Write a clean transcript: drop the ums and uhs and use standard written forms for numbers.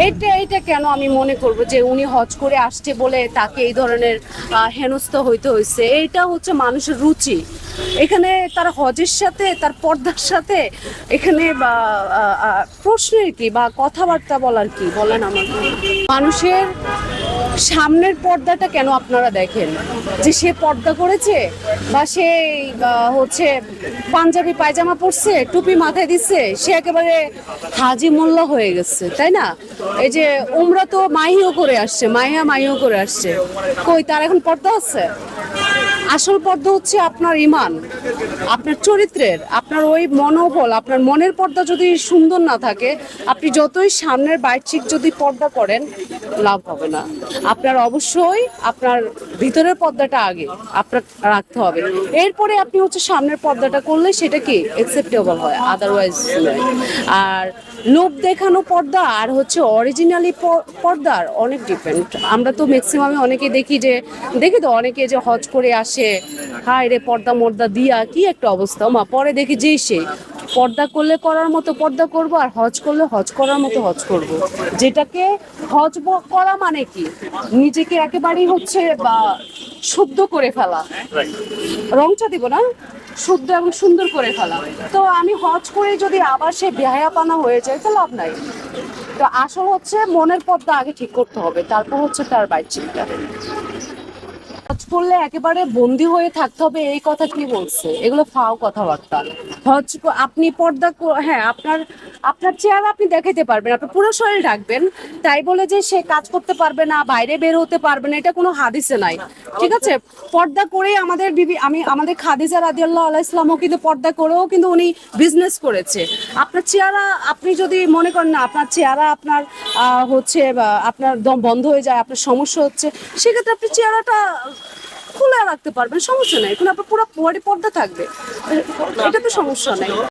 এটা কেন আমি মনে করব যে উনি হজ করে আসছে বলে তাকে এই ধরনের হেনস্থা হইতে হয়েছে? এইটা হচ্ছে মানুষের রুচি। এখানে তার হজের সাথে তার পর্দার সাথে এখানে বা প্রশ্নের কি বা কথাবার্তা বলার কি বলেন আমার? মানুষের সামনের পর্দাটা কেন আপনারা দেখেন? যে সে পর্দা করেছে বা সে হচ্ছে পাঞ্জাবি পায়জামা পরছে, টুপি মাথায় দিচ্ছে, সে একেবারে হাজি মোল্লা হয়ে গেছে, তাই না? এই যে উমরা তো মাইও করে আসছে, মাইও করে আসছে, কই তার এখন পর্দা আছে? আসল পর্দা হচ্ছে আপনার ইমান, আপনার চরিত্রের, আপনার ওই মনোবল, আপনার মনের পর্দা যদি সুন্দর না থাকে, আপনি যতই সামনের বাহ্যিক যদি পর্দা করেন, লাভ হবে না। আপনার অবশ্যই আপনার ভিতরের পর্দাটা আগে আপনার রাখতে হবে, এরপরে আপনি হচ্ছে সামনের পর্দাটা করলে সেটা কি অ্যাকসেপ্টেবল হয়, আদারওয়াইজ নয়। আর লোভ দেখানো পর্দা আর হচ্ছে অরিজিনালি পর্দার অনেক ডিফারেন্ট। আমরা তো ম্যাক্সিমামে অনেকে দেখি তো অনেকে যে হজ করে আসে, হায় রে পর্দা মর্দা দিয়া কি একটা অবস্থা, মা পরে দেখি যেই সে পর্দা করলে করার মতো পর্দা করব, আর হজ করলে হজ করার মতো হজ করব। যেটাকে হজ করা মানে কি, নিজেকে একেবারেই হচ্ছে বা শুদ্ধ করে ফেলা, রংটা দিব না, শুদ্ধ এবং সুন্দর করে ফেলা। তো আমি হজ করে যদি আবার সে বেহায়াপানা হয়ে যায় তো লাভ নাই। তো আসল হচ্ছে মনের পর্দা আগে ঠিক করতে হবে, তারপর হচ্ছে তার বাহ্যিকটা। হজ করলে একেবারে বন্দি হয়ে থাকতে হবে এই কথা কি বলছে? এগুলো ফাও কথাবার্তা। আপনি হ্যাঁ, আপনার আপনার চেহারা আপনি দেখাতে পারবেন, আপনি পুরো শরীর ঢাকবেন, তাই বলে যে সে কাজ করতে পারবে না, বাইরে বের হতে পারবে না, এটা কোনো হাদিসে নাই। ঠিক আছে, পর্দা করে আমাদের খাদিজা রাদিয়াল্লাহু আলাইহা ইসলামও কিন্তু পর্দা করেও কিন্তু উনি বিজনেস করেছে। আপনার চেহারা আপনি যদি মনে করেন না আপনার চেহারা আপনার হচ্ছে আপনার দম বন্ধ হয়ে যায়, আপনার সমস্যা হচ্ছে, সেক্ষেত্রে আপনি চেহারাটা খোলা রাখতে পারবেন, সমস্যা নেই, এখন আপনার পুরো বডি পর্দা থাকবে, এটা তো সমস্যা নেই।